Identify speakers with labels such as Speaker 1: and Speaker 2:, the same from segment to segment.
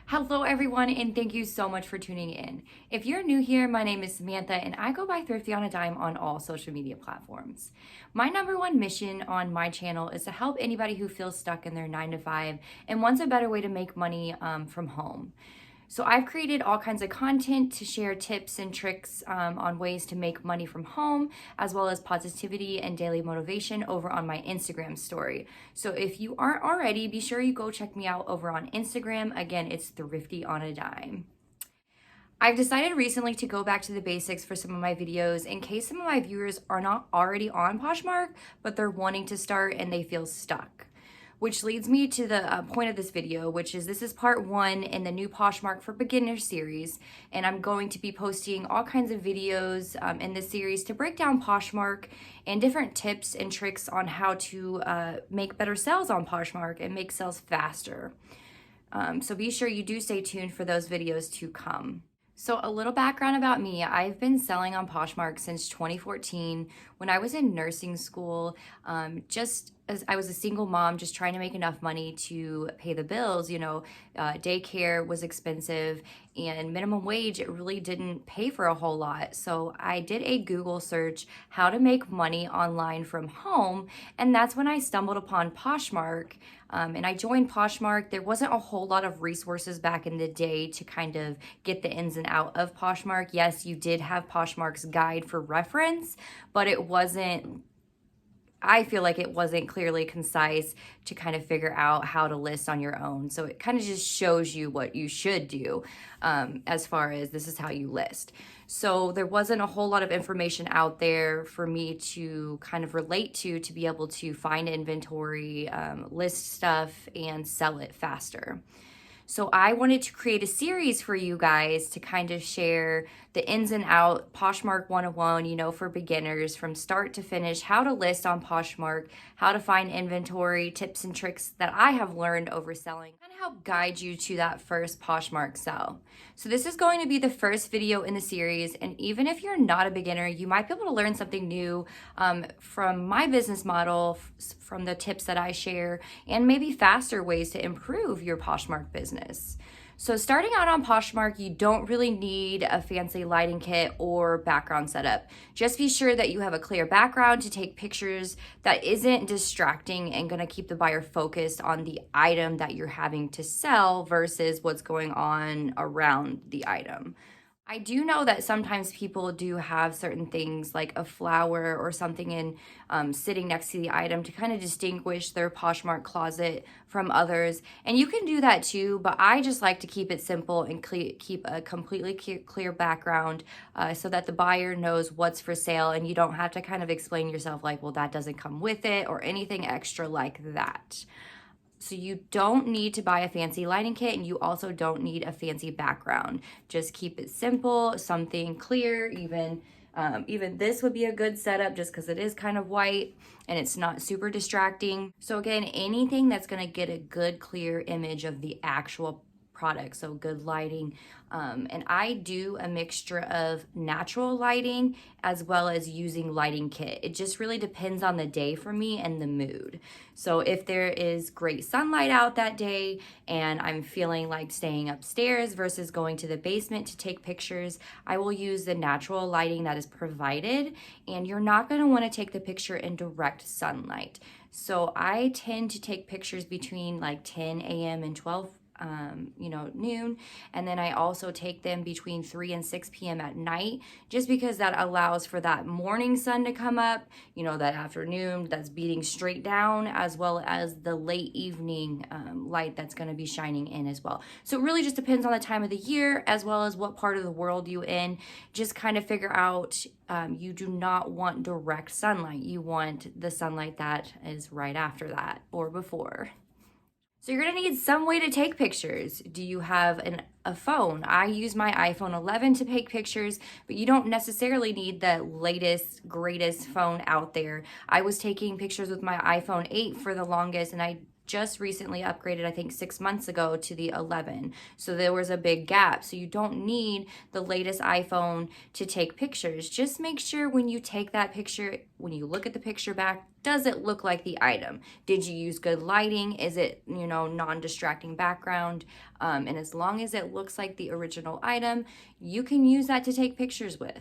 Speaker 1: Hello everyone, and thank you so much for tuning in. If you're new here, my name is Samantha and I go by Thrifty on a Dime on all social media platforms. My number one mission on my channel is to help anybody who feels stuck in their 9 to 5 and wants a better way to make money from home. So I've created all kinds of content to share tips and tricks on ways to make money from home, as well as positivity and daily motivation over on my Instagram story. So if you aren't already, be sure you go check me out over on Instagram. Again, it's Thrifty on a Dime. I've decided recently to go back to the basics for some of my videos in case some of my viewers are not already on Poshmark, but they're wanting to start and they feel stuck. Which leads me to the point of this video, which is this is part 1 in the new Poshmark for Beginners series, and I'm going to be posting all kinds of videos in this series to break down Poshmark and different tips and tricks on how to make better sales on Poshmark and make sales faster. So be sure you do stay tuned for those videos to come. So a little background about me, I've been selling on Poshmark since 2014 when I was in nursing school, just as I was a single mom, just trying to make enough money to pay the bills. Daycare was expensive and minimum wage, it really didn't pay for a whole lot. So I did a Google search, how to make money online from home. And that's when I stumbled upon Poshmark. And I joined Poshmark. There wasn't a whole lot of resources back in the day to kind of get the ins and out of Poshmark. Yes, you did have Poshmark's guide for reference, but I feel like it wasn't clearly concise to kind of figure out how to list on your own. So it kind of just shows you what you should do as far as this is how you list. So there wasn't a whole lot of information out there for me to kind of relate to be able to find inventory, list stuff, and sell it faster. So I wanted to create a series for you guys to kind of share the ins and out, Poshmark 101, for beginners from start to finish, how to list on Poshmark, how to find inventory, tips and tricks that I have learned over selling, and help guide you to that first Poshmark sell. So this is going to be the first video in the series, and even if you're not a beginner, you might be able to learn something new from my business model, from the tips that I share, and maybe faster ways to improve your Poshmark business. So starting out on Poshmark, you don't really need a fancy lighting kit or background setup. Just be sure that you have a clear background to take pictures that isn't distracting and gonna keep the buyer focused on the item that you're having to sell versus what's going on around the item. I do know that sometimes people do have certain things like a flower or something in sitting next to the item to kind of distinguish their Poshmark closet from others. And you can do that too, but I just like to keep it simple and keep a completely clear background so that the buyer knows what's for sale and you don't have to kind of explain yourself like, well, that doesn't come with it or anything extra like that. So you don't need to buy a fancy lighting kit and you also don't need a fancy background. Just keep it simple, something clear. Even this would be a good setup just because it is kind of white and it's not super distracting. So again, anything that's gonna get a good clear image of the actual product, so good lighting. And I do a mixture of natural lighting as well as using lighting kit. It just really depends on the day for me and the mood. So if there is great sunlight out that day and I'm feeling like staying upstairs versus going to the basement to take pictures, I will use the natural lighting that is provided, and you're not going to want to take the picture in direct sunlight. So I tend to take pictures between like 10 a.m. and 12 noon, and then I also take them between 3 and 6 p.m. at night, just because that allows for that morning sun to come up, that afternoon that's beating straight down, as well as the late evening light that's going to be shining in as well. So it really just depends on the time of the year as well as what part of the world you in. Just kind of figure out you do not want direct sunlight. You want the sunlight that is right after that or before. So you're gonna need some way to take pictures. Do you have a phone? I use my iPhone 11 to take pictures, but you don't necessarily need the latest, greatest phone out there. I was taking pictures with my iPhone 8 for the longest, and I just recently upgraded, I think 6 months ago, to the 11. So there was a big gap. So you don't need the latest iPhone to take pictures. Just make sure when you take that picture, when you look at the picture back, does it look like the item? Did you use good lighting? Is it, non-distracting background? And as long as it looks like the original item, you can use that to take pictures with.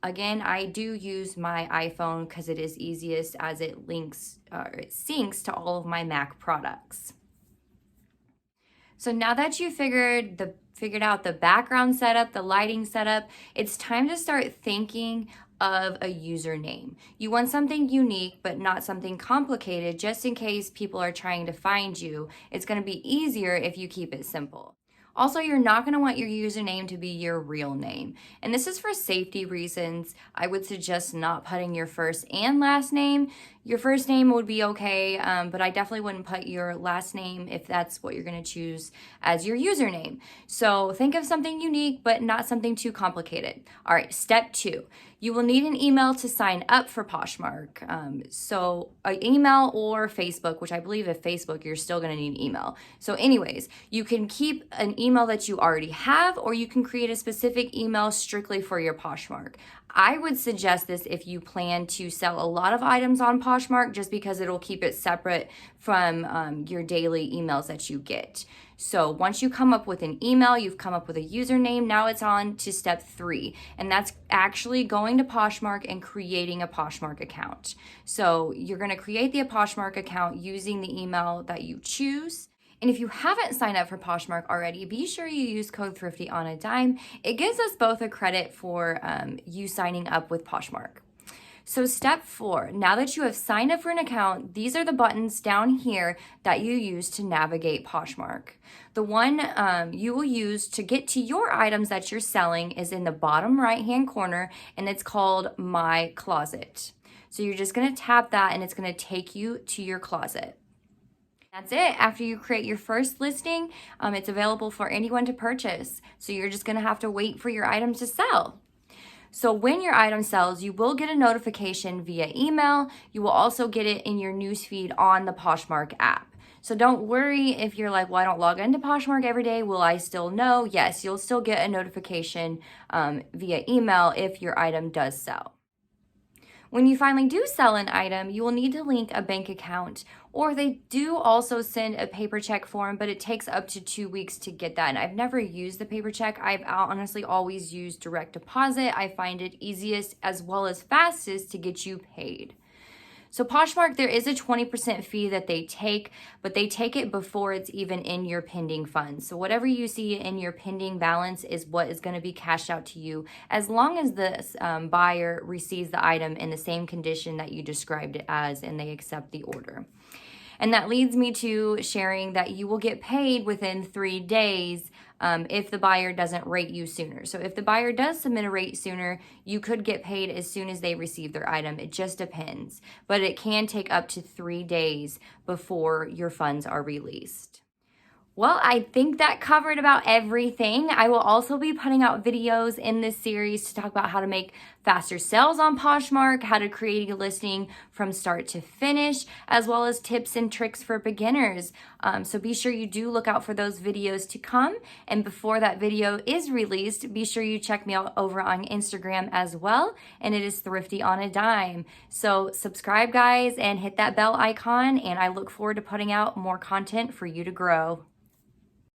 Speaker 1: Again, I do use my iPhone because it is easiest as it syncs to all of my Mac products. So now that you figured out the background setup, the lighting setup, it's time to start thinking of a username. You want something unique, but not something complicated, just in case people are trying to find you. It's going to be easier if you keep it simple. Also, you're not going to want your username to be your real name. And this is for safety reasons. I would suggest not putting your first and last name. Your first name would be okay, but I definitely wouldn't put your last name if that's what you're going to choose as your username. So think of something unique, but not something too complicated. All right, step 2. You will need an email to sign up for Poshmark. So an email or Facebook, which I believe if Facebook, you're still going to need email. So anyways, you can keep an email that you already have, or you can create a specific email strictly for your Poshmark. I would suggest this if you plan to sell a lot of items on Poshmark, just because it'll keep it separate from your daily emails that you get. So once you come up with an email, you've come up with a username, now it's on to step 3, and that's actually going to Poshmark and creating a Poshmark account. So you're going to create the Poshmark account using the email that you choose. And if you haven't signed up for Poshmark already, be sure you use code Thrifty on a dime. It gives us both a credit for you signing up with Poshmark. So step 4, now that you have signed up for an account, these are the buttons down here that you use to navigate Poshmark. The one you will use to get to your items that you're selling is in the bottom right-hand corner, and it's called My Closet. So you're just going to tap that, and it's going to take you to your closet. That's it. After you create your first listing, it's available for anyone to purchase. So you're just going to have to wait for your item to sell. So when your item sells, you will get a notification via email. You will also get it in your newsfeed on the Poshmark app. So don't worry if you're like, well, I don't log into Poshmark every day. Will I still know? Yes, you'll still get a notification via email if your item does sell. When you finally do sell an item, you will need to link a bank account, or they do also send a paper check form, but it takes up to 2 weeks to get that. And I've never used the paper check. I've honestly always used direct deposit. I find it easiest as well as fastest to get you paid. So Poshmark, there is a 20% fee that they take, but they take it before it's even in your pending funds. So whatever you see in your pending balance is what is going to be cashed out to you, as long as the buyer receives the item in the same condition that you described it as and they accept the order. And that leads me to sharing that you will get paid within 3 days if the buyer doesn't rate you sooner. So if the buyer does submit a rate sooner, you could get paid as soon as they receive their item. It just depends. But it can take up to 3 days before your funds are released. Well, I think that covered about everything. I will also be putting out videos in this series to talk about how to make faster sales on Poshmark, how to create a listing from start to finish, as well as tips and tricks for beginners. So be sure you do look out for those videos to come. And before that video is released, be sure you check me out over on Instagram as well. And it is Thrifty on a Dime. So subscribe, guys, and hit that bell icon. And I look forward to putting out more content for you to grow.